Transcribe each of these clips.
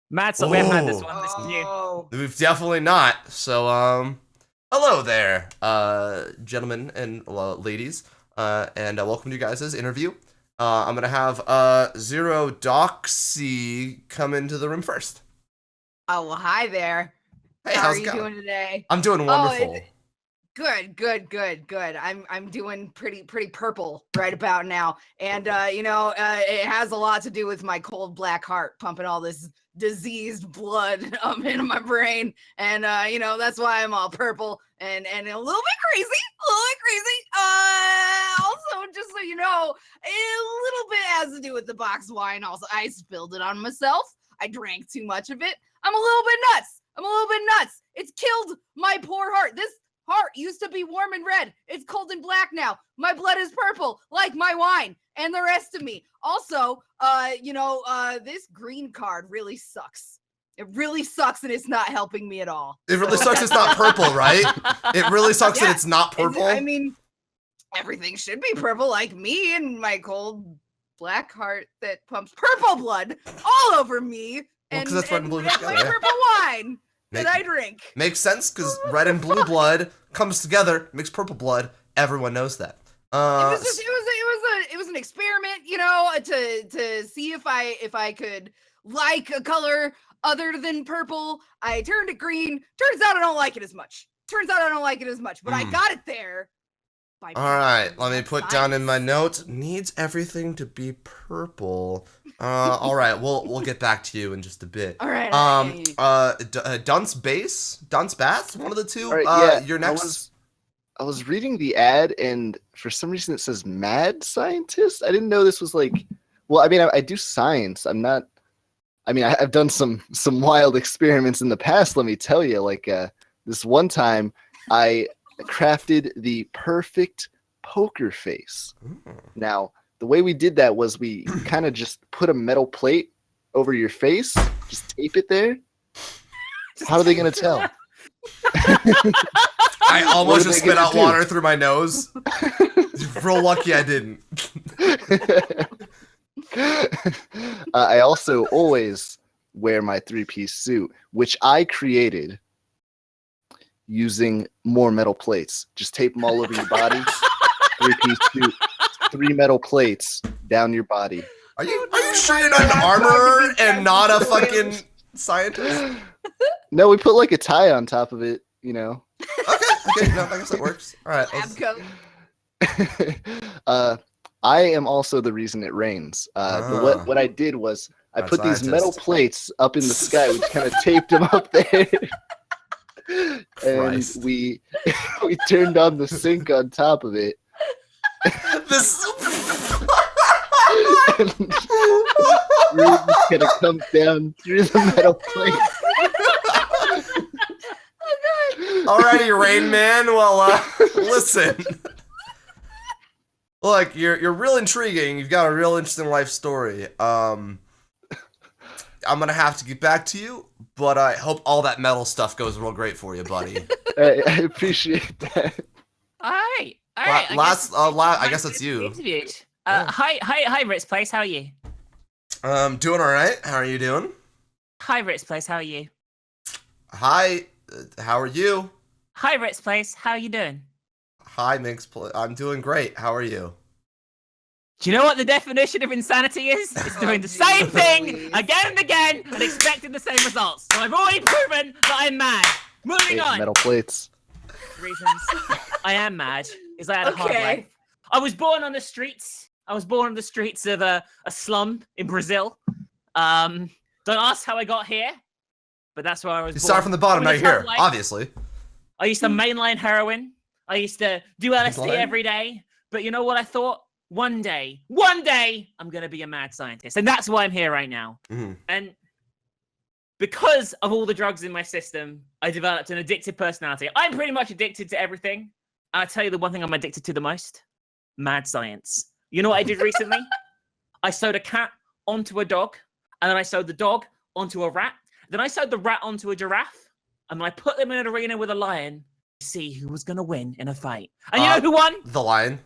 Mad science. We haven't had this one. This is new. Oh. We've definitely not. So, hello there, gentlemen and ladies, and welcome to you guys' interview. I'm gonna have Zero Doxy come into the room first. Oh, well, hi there. Hey, How how's are it you going? doing today? I'm doing wonderful. Good. I'm doing pretty purple right about now, and it has a lot to do with my cold black heart pumping all this diseased blood into my brain, and that's why I'm all purple and a little bit crazy, Also, just so you know, a little bit has to do with the box wine. Also, I spilled it on myself. I drank too much of it. I'm a little bit nuts. It's killed my poor heart. This heart used to be warm and red. It's cold and black now. My blood is purple, like my wine and the rest of me. Also, this green card really sucks. It really sucks, and it's not helping me at all. It really sucks it's not purple, right? It really sucks that it's not purple. I mean, everything should be purple, like me and my cold black heart that pumps purple blood all over me. Well, that's red and blue my together, purple wine that I drink. Makes sense, because red and blue blood comes together, makes purple blood. Everyone knows that. It was an experiment, to see if I could like a color other than purple. I turned it green. Turns out I don't like it as much. But I got it there. All right, let me put down in my notes. Needs everything to be purple. All right, we'll get back to you in just a bit. All right. Dunce Bass, one of the two. All right, you're next. I was reading the ad, and for some reason it says mad scientist. I didn't know this was like. Well, I mean, I do science. I'm not. I mean, I've done some wild experiments in the past. Let me tell you, like this one time, I crafted the perfect poker face. Now, the way we did that was we kind of just put a metal plate over your face, just tape it there. How are they going to tell? I almost just spit out water through my nose. Real lucky I didn't. I also always wear my three-piece suit, which I created using more metal plates. Just tape them all over your body. Three-piece suit, 3 metal plates down your body. Are you sure you're not an armorer and not a fucking scientist? No, we put like a tie on top of it, Okay, no, I guess that works. All right. I am also the reason it rains. What I did was I put these metal plates up in the sky. We just kind of taped them up there. And we turned on the sink on top of it. And we're just gonna come down through the metal plate. Alrighty, Rain Man. Well, listen. Look, you're real intriguing. You've got a real interesting life story. I'm gonna have to get back to you, but I hope all that metal stuff goes real great for you, buddy. I appreciate that. All right. I guess that's you. Hi, RitzPlays. How are you? Doing all right. How are you doing? Hi, RitzPlays. How are you? Hi. How are you? Hi, RitzPlays. How are you doing? Hi, Minx. I'm doing great. How are you? Do you know what the definition of insanity is? It's doing the same thing again and again and expecting the same results. So I've already proven that I'm mad. Moving on. Metal plates. Reasons I am mad is I had a hard life. I was born on the streets. of a slum in Brazil. Don't ask how I got here, but that's where I was born. You start from the bottom, now you're here, obviously. I used to mainline heroin. I used to do LSD every day. But you know what I thought? One day, I'm going to be a mad scientist. And that's why I'm here right now. Mm-hmm. And because of all the drugs in my system, I developed an addictive personality. I'm pretty much addicted to everything. And I'll tell you the one thing I'm addicted to the most. Mad science. You know what I did recently? I sewed a cat onto a dog. And then I sewed the dog onto a rat. Then I sewed the rat onto a giraffe. And then I put them in an arena with a lion to see who was going to win in a fight. And you know who won? The lion.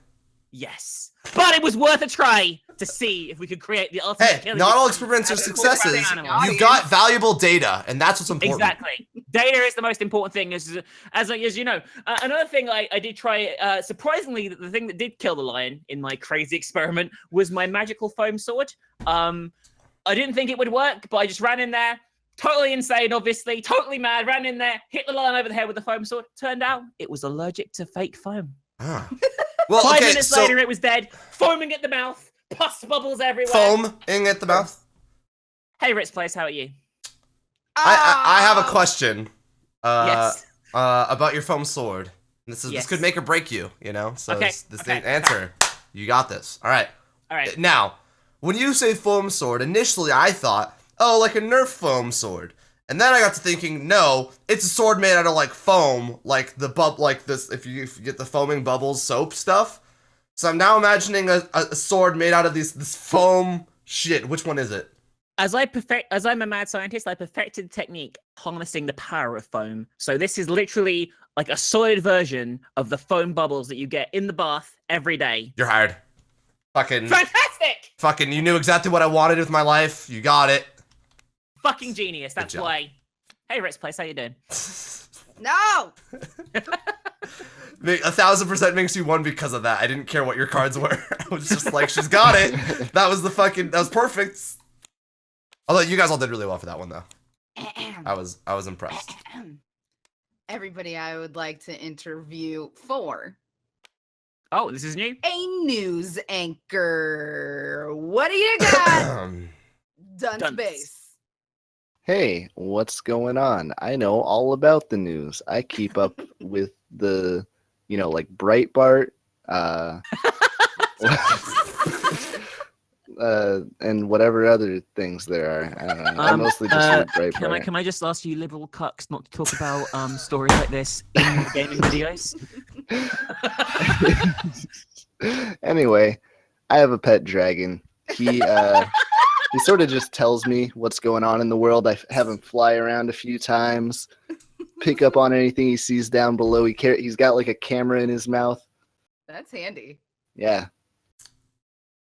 Yes. But it was worth a try to see if we could create the ultimate Hey, killing not all machine experiments are as a corporate successes. animal. You've got valuable data, and that's what's important. Exactly. Data is the most important thing, as you know. Another thing I did try, surprisingly, the thing that did kill the lion in my crazy experiment was my magical foam sword. I didn't think it would work, but I just ran in there, totally insane, obviously, totally mad, ran in there, hit the lion over the head with the foam sword. Turned out it was allergic to fake foam. Ah. Well, 5 okay, minutes so later, it was dead, foaming at the mouth, pus bubbles everywhere. foaming at the mouth. Hey, RitzPlays, how are you? I have a question. Yes. About your foam sword. This Yes. could make or break you, you know? So Okay, this okay, answer. You got this. All right. All right. Now, when you say foam sword, initially I thought, oh, like a Nerf foam sword. And then I got to thinking, no, it's a sword made out of like foam, like like this. If you get the foaming bubbles soap stuff. So I'm now imagining a sword made out of this foam shit. Which one is it? As I'm a mad scientist, I perfected the technique harnessing the power of foam. So this is literally like a solid version of the foam bubbles that you get in the bath every day. You're hired. Fantastic! Fucking, you knew exactly what I wanted with my life. You got it. Fucking genius. That's job. why. Hey, RitzPlays, how you doing? No. 1,000% makes you won because of that. I didn't care what your cards were. I was just like, she's got it. That was perfect. Although you guys all did really well for that one though. I was impressed. Everybody, I would like to interview for Oh, this is new? a news anchor. What do you got? Dunce base. Hey, what's going on? I know all about the news. I keep up with the, like Breitbart, and whatever other things there are. I don't know. I mostly just read Breitbart. Can I just ask you liberal cucks not to talk about stories like this in gaming videos? Anyway, I have a pet dragon. He sort of just tells me what's going on in the world. I have him fly around a few times, pick up on anything he sees down below. He's got like a camera in his mouth. That's handy. Yeah.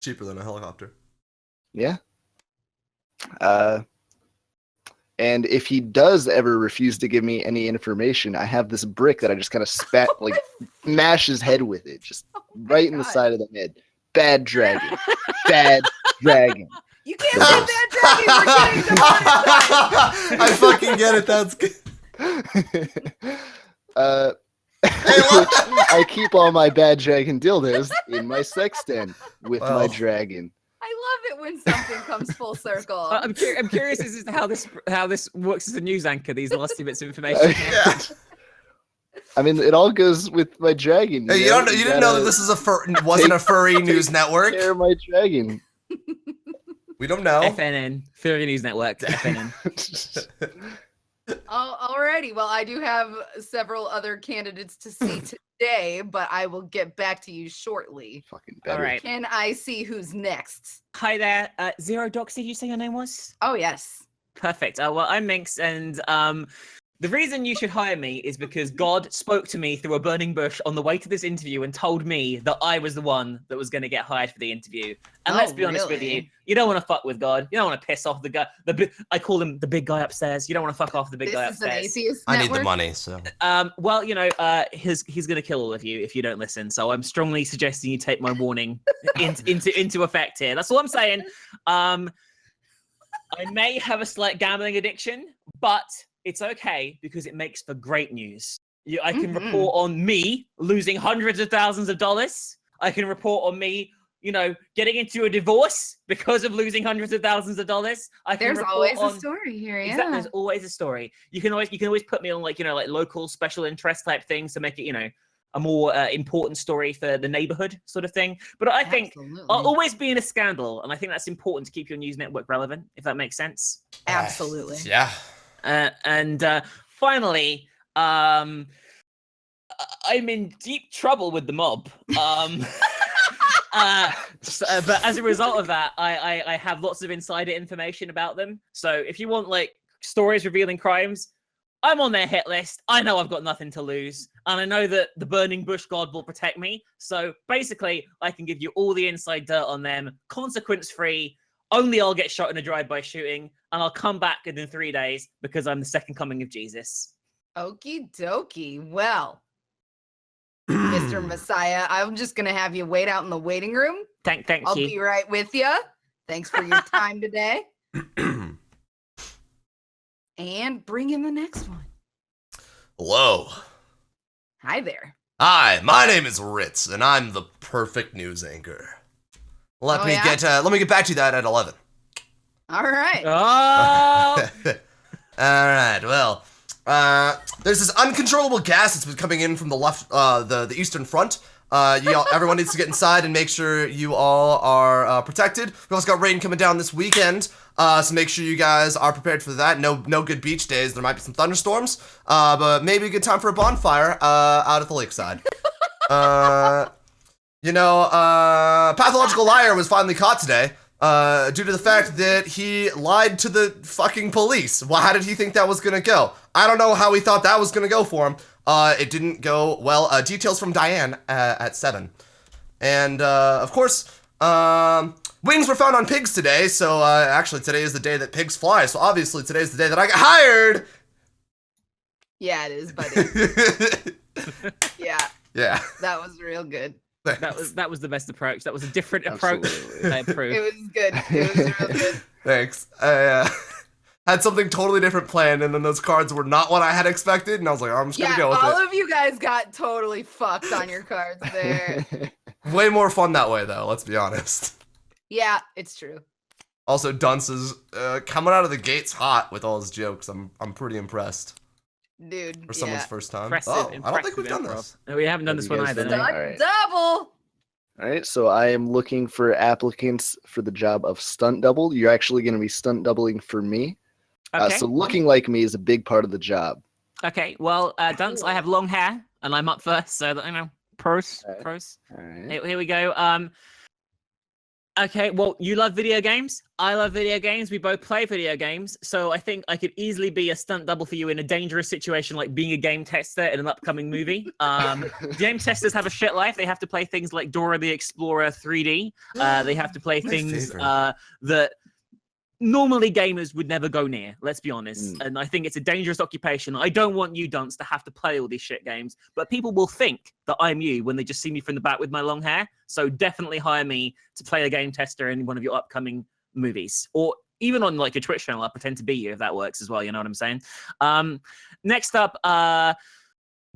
Cheaper than a helicopter. Yeah. And if he does ever refuse to give me any information, I have this brick that I just kind of mash his head with it, just right in the side of the head. Bad dragon. Bad dragon. You can't say that dragon. We're getting demonetized. I fucking get it. That's good. I keep all my bad dragon dildos in my sex den with my dragon. I love it when something comes full circle. I'm curious as to how this works as a news anchor. These last 2 bits of information. Yeah. I mean, it all goes with my dragon. Hey, you didn't know that this is wasn't a furry news network. Care of my dragon. We don't know. FNN, Furry News Network, FNN. Alrighty. Well, I do have several other candidates to see today, but I will get back to you shortly. Fucking better. All right. Can I see who's next? Hi there, Zero Doxy. Did you say your name was? Oh, yes. Perfect. Well, I'm Minx, and the reason you should hire me is because God spoke to me through a burning bush on the way to this interview and told me that I was the one that was going to get hired for the interview. And let's be honest with you, you don't want to fuck with God. You don't want to piss off the guy. I call him the big guy upstairs. You don't want to fuck off the big guy upstairs. This is an atheist I need network? the money, so. Well, he's going to kill all of you if you don't listen. So I'm strongly suggesting you take my warning into effect here. That's all I'm saying. I may have a slight gambling addiction, but it's okay because it makes for great news. I can report on me losing hundreds of thousands of dollars. I can report on me, getting into a divorce because of losing hundreds of thousands of dollars. There's always a story here, yeah. Exactly, there's always a story. You can always put me on like local special interest type things to make it a more important story for the neighborhood sort of thing. But I think I'll always be in a scandal, and I think that's important to keep your news network relevant, if that makes sense. Absolutely. Yeah. And finally, I'm in deep trouble with the mob. But as a result of that, I have lots of insider information about them. So if you want stories revealing crimes, I'm on their hit list. I know I've got nothing to lose. and I know that the burning bush god will protect me. So basically, I can give you all the inside dirt on them, consequence-free. Only I'll get shot in a drive-by shooting, and I'll come back within 3 days because I'm the second coming of Jesus. Okie dokie. Well, Mr. Messiah, I'm just gonna have you wait out in the waiting room. Thank I'll you. be right with you. Thanks for your time today. And bring in the next one. Hello. Hi there. Hi, my name is Ritz, and I'm the perfect news anchor. Let me get back to you that at 11. All right. Oh! All right. Well, there's this uncontrollable gas that's been coming in from the left, the Eastern Front. Everyone needs to get inside and make sure you all are protected. We also got rain coming down this weekend, so make sure you guys are prepared for that. No good beach days. There might be some thunderstorms, but maybe a good time for a bonfire out at the lakeside. Pathological Liar was finally caught today. Due to the fact that he lied to the fucking police. Well, how did he think that was gonna go? I don't know how he thought that was gonna go for him. It didn't go well. Details from Diane at 7. And, of course, wings were found on pigs today, so, actually today is the day that pigs fly, so obviously today's the day that I got hired! Yeah, it is, buddy. Yeah. Yeah. That was real good. That was the best approach. That was a different approach. I approve. It was good. It was real good. Thanks. I had something totally different planned, and then those cards were not what I had expected, and I was like, oh, I'm just gonna go with all it. of you guys got totally fucked on your cards there. Way more fun that way, though, let's be honest. Yeah, it's true. Also, Dunce is coming out of the gates hot with all his jokes. I'm pretty impressed. Dude, For someone's first time. Impressive, I don't think we've done impressive this. improv. No, we haven't done this one either. done no. that? Stunt Alright. double. All right, so I am looking for applicants for the job of stunt double. You're actually going to be stunt doubling for me. Okay. So looking like me is a big part of the job. Okay. Well, Dunce, I have long hair, and I'm up first, so that, pros. Alright. Pros. All right. Here we go. Okay, well, you love video games. I love video games. We both play video games. So I think I could easily be a stunt double for you in a dangerous situation like being a game tester in an upcoming movie. Game testers have a shit life. They have to play things like Dora the Explorer 3D. They have to play My things favorite. that normally gamers would never go near, let's be honest. Mm. And I think it's a dangerous occupation. I don't want you, Dunce, to have to play all these shit games, but people will think that I'm you when they just see me from the back with my long hair. So definitely hire me to play a game tester in one of your upcoming movies, or even on like your Twitch channel. I'll pretend to be you if that works as well. You know what I'm saying? Next up,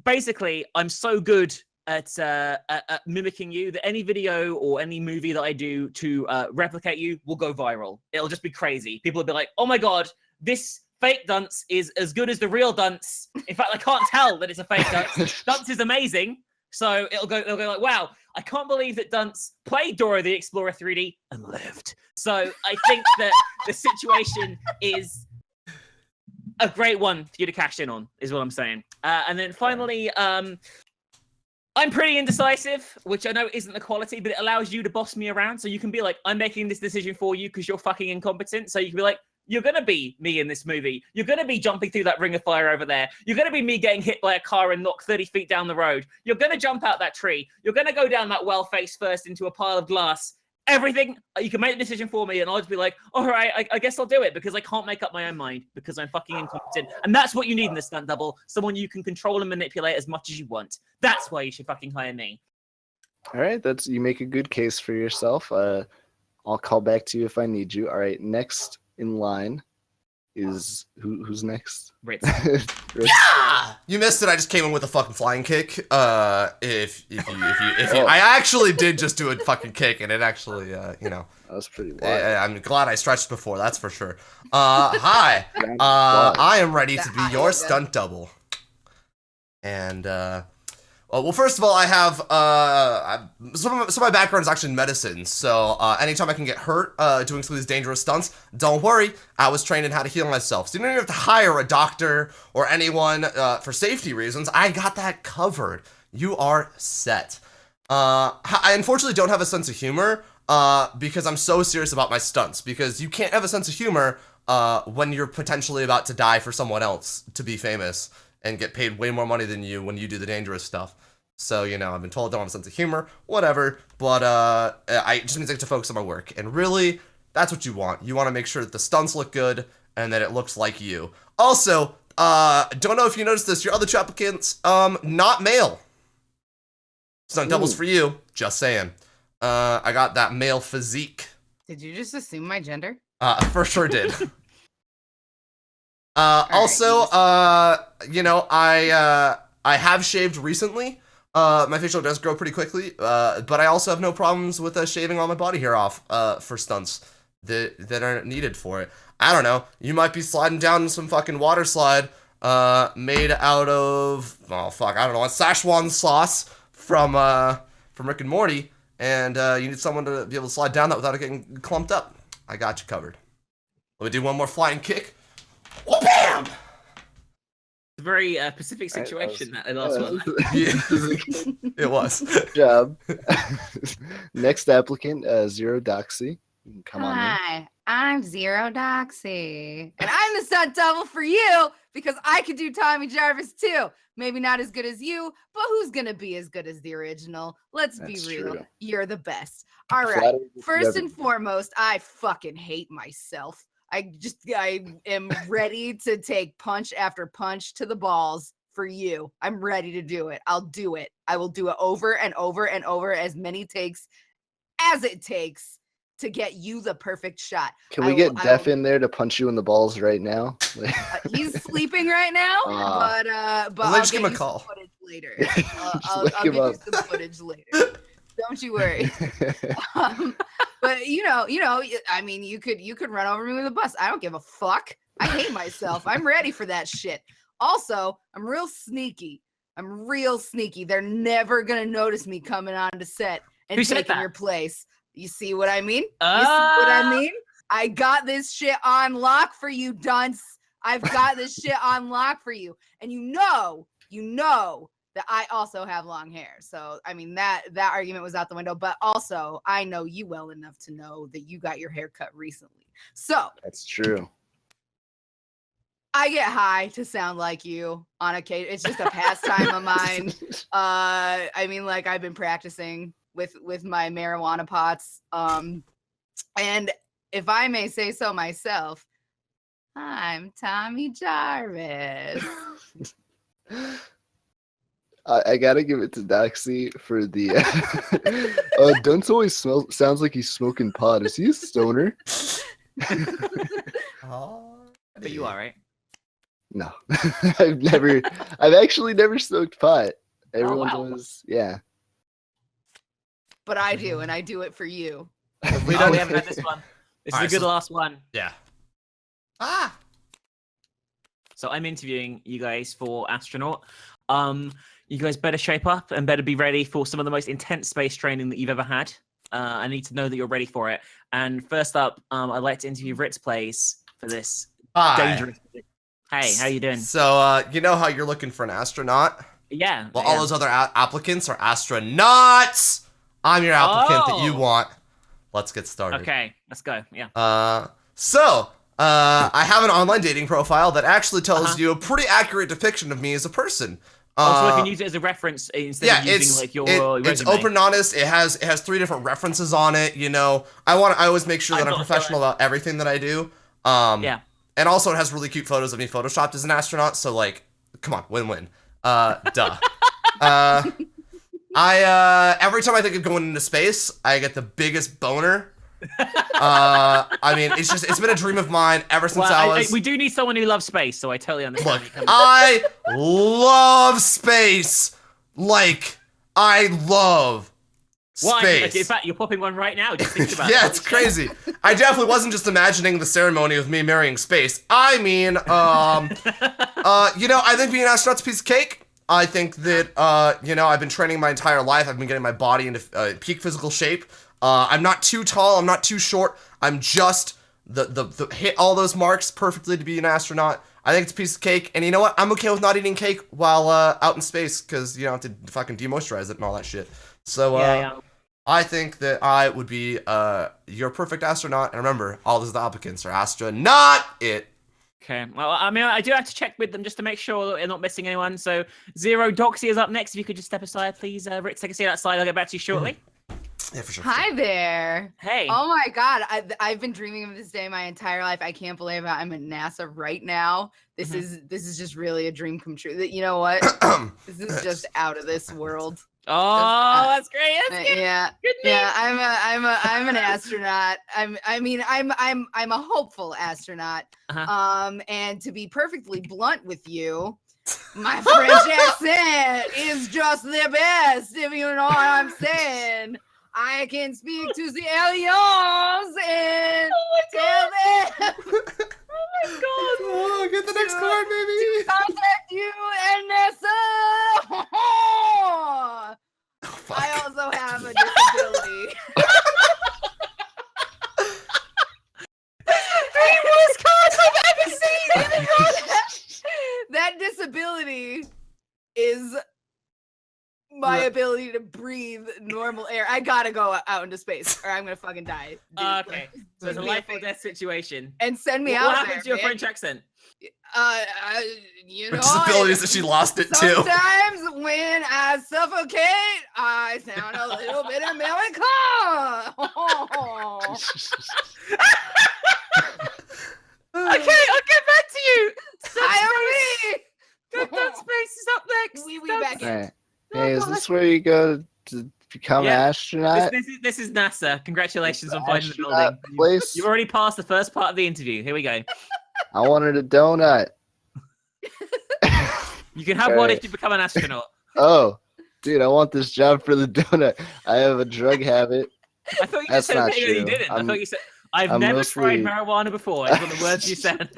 basically, I'm so good at mimicking you that any video or any movie that I do to replicate you will go viral. It'll just be crazy. People will be like, oh my God, this fake Dunce is as good as the real Dunce. In fact, I can't tell that it's a fake Dunce. Dunce is amazing. So they'll go like, wow, I can't believe that Dunce played Dora the Explorer 3D and lived. So I think that the situation is a great one for you to cash in on, is what I'm saying. And then finally, I'm pretty indecisive, which I know isn't the quality, but it allows you to boss me around. So you can be like, I'm making this decision for you because you're fucking incompetent. So you can be like, you're going to be me in this movie. You're going to be jumping through that ring of fire over there. You're going to be me getting hit by a car and knocked 30 feet down the road. You're going to jump out that tree. You're going to go down that well face first into a pile of glass. Everything, you can make the decision for me, and I'll just be like, all right, I guess I'll do it, because I can't make up my own mind, because I'm fucking incompetent. And that's what you need in the stunt double, someone you can control and manipulate as much as you want. That's why you should fucking hire me. All right, you make a good case for yourself. I'll call back to you if I need you. All right, next in line is who's next? Ritz. Yeah! You missed it. I just came in with a fucking flying kick. If you, I actually did just do a fucking kick, and it actually, That was pretty wild. I'm glad I stretched before, that's for sure. Hi. I am ready to be your stunt double. And, well, first of all, I have, some of my background is actually in medicine, so, anytime I can get hurt, doing some of these dangerous stunts, don't worry, I was trained in how to heal myself. So you don't even have to hire a doctor or anyone, for safety reasons. I got that covered. You are set. I unfortunately don't have a sense of humor, because I'm so serious about my stunts, because you can't have a sense of humor, when you're potentially about to die for someone else to be famous. and get paid way more money than you when you do the dangerous stuff. So, you know, I've been told I don't have a sense of humor, whatever, but it just means I get to focus on my work. And really, that's what you want. You want to make sure that the stunts look good and that it looks like you. Also, don't know if you noticed this, your other two applicants, not male. Stunt doubles for you, just saying. I got that male physique. Did you just assume my gender? For sure did. Right, you know, I have shaved recently. My facial does grow pretty quickly, but I also have no problems with shaving all my body hair off for stunts that are needed for it. I don't know. You might be sliding down some fucking water slide made out of, oh fuck, I don't know, a Szechuan sauce from Rick and Morty, and you need someone to be able to slide down that without it getting clumped up. I got you covered. Let me do one more flying kick. Oh, bam! It's a very Pacific situation, that last one. Yeah, it was. Good job. Next applicant, Zero Doxy. You can come on in. Hi, I'm Zero Doxy. And I'm the stunt double for you because I could do Tommy Jarvis too. Maybe not as good as you, but who's going to be as good as the original? Let's That's be real. true. You're the best. All right. Flattery is First never- and foremost, I fucking hate myself. I am ready to take punch after punch to the balls for you. I'm ready to do it. I'll do it. I will do it over and over and over as many takes as it takes to get you the perfect shot. Can we get Def in there to punch you in the balls right now? He's sleeping right now, but Well, I'll just get give him a you call. some footage later. Just I'll wake get him you up. some footage later. Don't you worry. But you know, I mean, you could run over me with a bus. I don't give a fuck. I hate myself. I'm ready for that shit. Also, I'm real sneaky. They're never gonna notice me coming onto set and Who said taking that? your place. You see what I mean? You see what I mean? I got this shit on lock for you, Dunce. I've got this shit on lock for you. And you know that I also have long hair. So, I mean, that argument was out the window. But also, I know you well enough to know that you got your hair cut recently. So, That's true. I get high to sound like you on occasion. It's just a pastime of mine. I mean, like, I've been practicing with my marijuana pots. And if I may say so myself, I'm Tommy Jarvis. I gotta give it to Doxy for the. Dunce always sounds like he's smoking pot. Is he a stoner? But you are, right? No, I've actually never smoked pot. Everyone wow. does, yeah. But I do, and I do it for you. We don't haven't had this one. This is Alright, a good so- last one. Yeah. So I'm interviewing you guys for Astronaut. You guys better shape up and better be ready for some of the most intense space training that you've ever had. I need to know that you're ready for it. And first up, I'd like to interview RitzPlays for this Hi. dangerous. Hey, how you doing? So, you know how you're looking for an astronaut? Yeah. Well, yeah. all those other applicants are astronauts. I'm your applicant that you Oh. want. Let's get started. Okay, let's go. Yeah. I have an online dating profile that actually tells Uh-huh. you a pretty accurate depiction of me as a person. Also, I can use it as a reference instead of using like your resume. it's open and honest. It has 3 different references on it. You know, I always make sure that I'm thought so. professional about everything that I do. Yeah. And also it has really cute photos of me photoshopped as an astronaut. So like, come on, win-win. Duh. Every time I think of going into space, I get the biggest boner. I mean, it's been a dream of mine ever since Well, we do need someone who loves space, so I totally understand. Look, I love space. Like, I love Why? space. In fact, you're popping one right now. Just think about it. Yeah, it's crazy. I definitely wasn't just imagining the ceremony of me marrying space. I mean, you know, I think being an astronaut's a piece of cake. I think that, you know, I've been training my entire life. I've been getting my body into peak physical shape. I'm not too tall. I'm not too short. I'm just the hit all those marks perfectly to be an astronaut. I think it's a piece of cake. And you know what? I'm okay with not eating cake while out in space because you don't have to fucking demoisturize it and all that shit. So, Yeah. I think that I would be your perfect astronaut. And remember, all those applicants are astronaut it. Okay. Well, I mean, I do have to check with them just to make sure that they're not missing anyone. So, Zero Doxy is up next. If you could just step aside, please. Ritz, take a seat outside. I'll get back to you shortly. Yeah, for sure. Hi there. Hey. Oh my God. I've been dreaming of this day my entire life. I can't believe I'm at NASA right now. This is just really a dream come true. You know what? This is just out of this world. Oh, that's great. That's good. Yeah. Good name. Yeah, I'm an astronaut. I'm a hopeful astronaut. And to be perfectly blunt with you, my French accent is just the best, if you know what I'm saying. I can speak to the aliens and tell them Oh my God. Oh, get the next card, baby. contact you and NASA. Oh, fuck. I also have a disability. Three worst cards I've ever seen. That disability is my ability to breathe normal air. I gotta go out into space or I'm gonna fucking die. Dude. Okay. So it's a life or death situation. And send me What out happened there, to your man. French accent? You Her know, disability is that she lost it too. sometimes when I suffocate, I sound a little bit American. Okay, I'll get back to you. Hi, Dunce Space is up next. We Dunce- back in. Hey, hey, is this where you go to become an Yeah. astronaut? This is NASA. Congratulations on finding the Astronaut building. place? You've already passed the first part of the interview. Here we go. I wanted a donut. You can have one Okay. if you become an astronaut. Oh, dude, I want this job for the donut. I have a drug habit. I thought you That's just said not maybe that you true. didn't. I thought you said, I've I'm never mostly- tried marijuana before. Is what the words you said.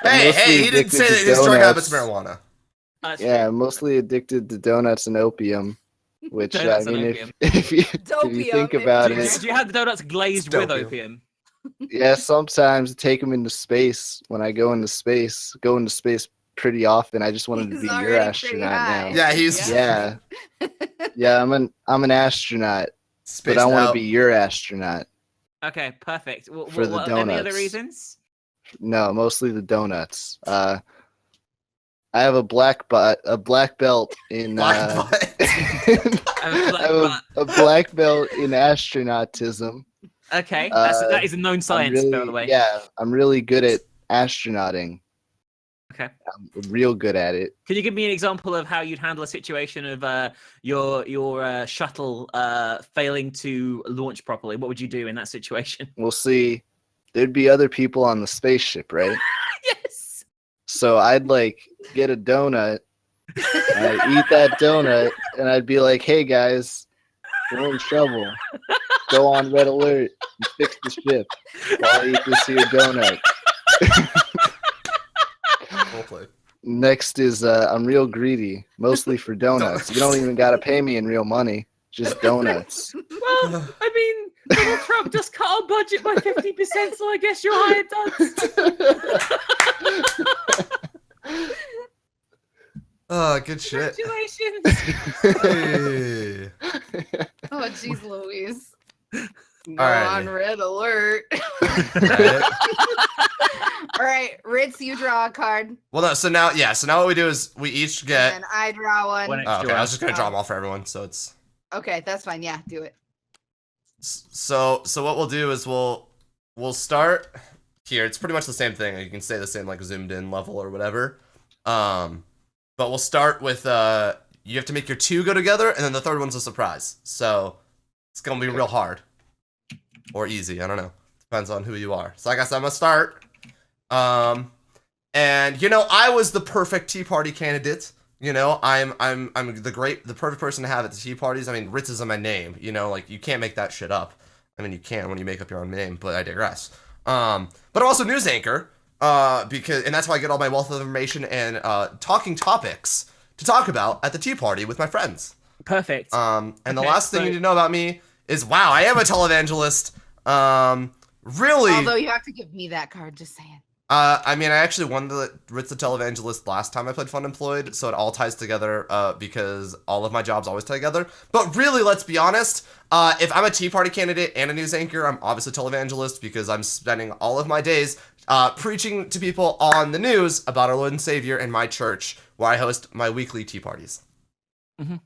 Hey, he didn't say that his drug habit's marijuana. That's Yeah, true. I'm mostly addicted to donuts and opium. Which Donuts I and mean, opium. if you Dopium, think if about you Do, it, do you have the donuts glazed with Dopium. opium? yeah, sometimes I take them into space. When I go into space pretty often. I just wanted to He's be your already pretty astronaut high. now. Yeah, he's Yeah, yeah, I'm an astronaut, spaced but I want to out. be your astronaut. Okay, perfect. For the Any other donuts. reasons? No, mostly the donuts. I have a black belt in Black butt. I have a black belt in astronautism. Okay, Uh, that is a known science, by the way. Yeah, I'm really good at astronauting. Okay. I'm real good at it. Can you give me an example of how you'd handle a situation of your shuttle failing to launch properly? What would you do in that situation? We'll see. There'd be other people on the spaceship, right? Yes. So I'd like get a donut, and I'd eat that donut, and I'd be like, "Hey guys, we're in trouble. Go on red alert and fix the ship while I eat this here donut." Roleplay. Next is I'm real greedy, mostly for donuts. You don't even gotta pay me in real money, just donuts. Well, I mean, Donald Trump just cut our budget by 50%, so I guess you're hired, Dunce. Oh, good shit. Congratulations. Hey. Oh, jeez, Louise. Go Alrighty. on red alert. Alright. All right, Ritz, you draw a card, Well, no. So now what we do is we each get. and I draw one. One Oh, okay, I was just gonna Oh. draw them all for everyone. So it's. Okay, that's fine. Yeah, do it. So what we'll do is we'll start here. It's pretty much the same thing. You can say the same like zoomed in level or whatever. But we'll start with you have to make your two go together, and then the third one's a surprise. So it's gonna be real hard or easy. I don't know. Depends on who you are. So I guess I'm gonna start. And you know, I was the perfect tea party candidate. You know, I'm the perfect person to have at the tea parties. I mean, Ritz is in my name. You know, like you can't make that shit up. I mean, you can when you make up your own name, but I digress. But I'm also a news anchor. And that's why I get all my wealth of information and talking topics to talk about at the tea party with my friends. Perfect. And the Okay, last thing so- you need to know about me is, wow, I am a televangelist. Really. Although you have to give me that card, just saying. I mean, I actually won the Ritz the Televangelist last time I played Funemployed, so it all ties together because all of my jobs always tie together. But really, let's be honest, if I'm a Tea Party candidate and a news anchor, I'm obviously televangelist because I'm spending all of my days preaching to people on the news about our Lord and Savior in my church, where I host my weekly tea parties. Where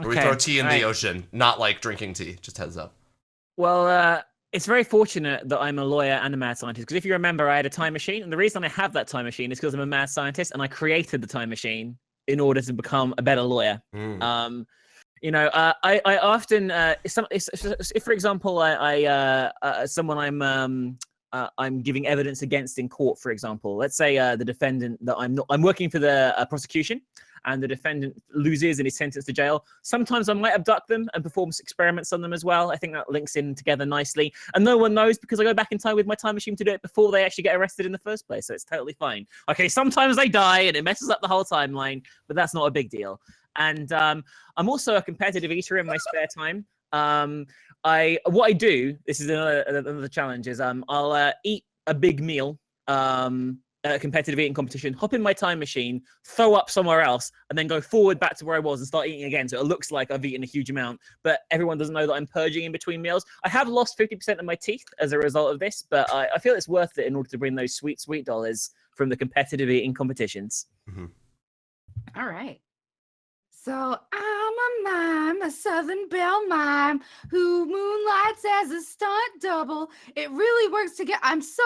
we throw tea in the ocean, not like drinking tea. Just heads up. Well, it's very fortunate that I'm a lawyer and a mad scientist, because if you remember, I had a time machine, and the reason I have that time machine is because I'm a mad scientist, and I created the time machine in order to become a better lawyer. You know, I often, if for example, someone I'm giving evidence against in court, for example, let's say the defendant that I'm working for the prosecution, and the defendant loses and is sentenced to jail. Sometimes I might abduct them and perform experiments on them as well. I think that links in together nicely. And no one knows because I go back in time with my time machine to do it before they actually get arrested in the first place. So it's totally fine. Okay, sometimes they die and it messes up the whole timeline, but that's not a big deal. And I'm also a competitive eater in my spare time. What I do, this is another challenge, is I'll eat a big meal, a competitive eating competition, hop in my time machine, throw up somewhere else, and then go forward back to where I was and start eating again. So it looks like I've eaten a huge amount, but everyone doesn't know that I'm purging in between meals. I have lost 50% of my teeth as a result of this, but I feel it's worth it in order to bring those sweet, sweet dollars from the competitive eating competitions. All right. So I'm a mime, a Southern Belle mime, who moonlights as a stunt double. It really works to get. I'm so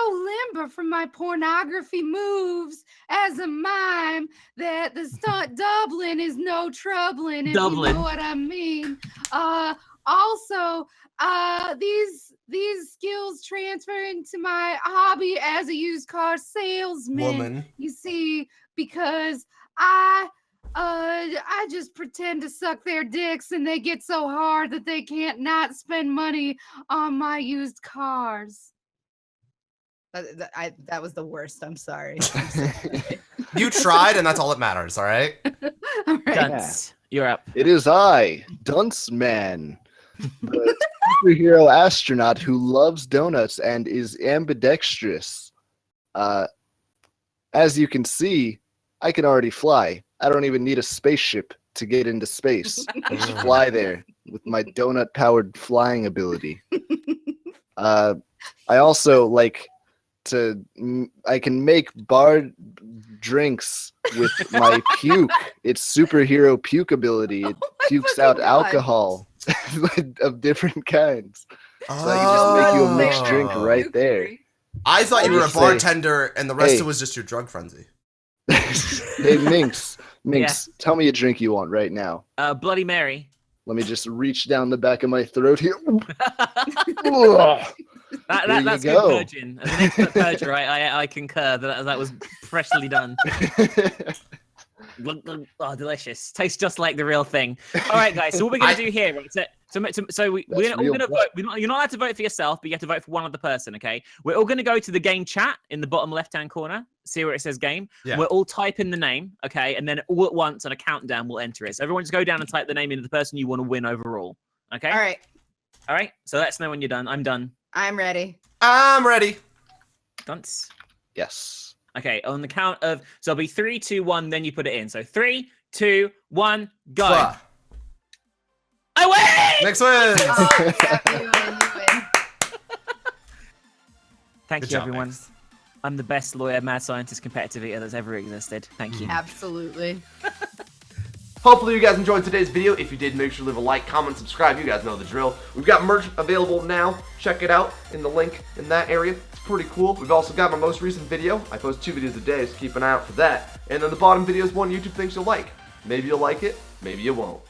limber from my pornography moves as a mime that the stunt doubling is no troubling, if you know what I mean. Also, these skills transfer into my hobby as a used car salesman. You see, because I just pretend to suck their dicks, and they get so hard that they can't not spend money on my used cars. That was the worst. I'm sorry. You tried, and that's all that matters. All right. All right. Dunce, you're up. It is I, Dunce Man, the superhero astronaut who loves donuts and is ambidextrous. As you can see, I can already fly. I don't even need a spaceship to get into space. I just fly there with my donut-powered flying ability. I also like to. I can make bar drinks with my puke. It's superhero puke ability. It pukes out alcohol of different kinds. So I can just make you a mixed drink right there. I thought you were a bartender, and the rest of it was just your drug frenzy. Hey, Minx, tell me a drink you want right now. Bloody Mary. Let me just reach down the back of my throat here. That's good purging. As an expert purger, I concur that was freshly done. Oh, delicious. Tastes just like the real thing. All right, guys. So what we're going to do here, right? So we're all going to vote. You're not allowed to vote for yourself, but you have to vote for one other person, okay? We're all going to go to the game chat in the bottom left-hand corner. See where it says game? Yeah. We'll all type in the name, okay? And then all at once on a countdown, we'll enter it. So everyone just go down and type the name into the person you want to win overall, okay? All right. All right. So let us know when you're done. I'm done. I'm ready. I'm ready. Dunce? Yes. Okay, on the count of, so it'll be 3, 2, 1, then you put it in. So 3, 2, 1, go. Fly. I win! Next win. Oh, yeah, you win. Thank you, everyone. Max. I'm the best lawyer, mad scientist, competitive eater that's ever existed. Thank you. Absolutely. Hopefully you guys enjoyed today's video. If you did, make sure to leave a like, comment, subscribe. You guys know the drill. We've got merch available now. Check it out in the link in that area. It's pretty cool. We've also got my most recent video. I post 2 videos a day, so keep an eye out for that. And then the bottom video is one YouTube thinks you'll like. Maybe you'll like it, maybe you won't.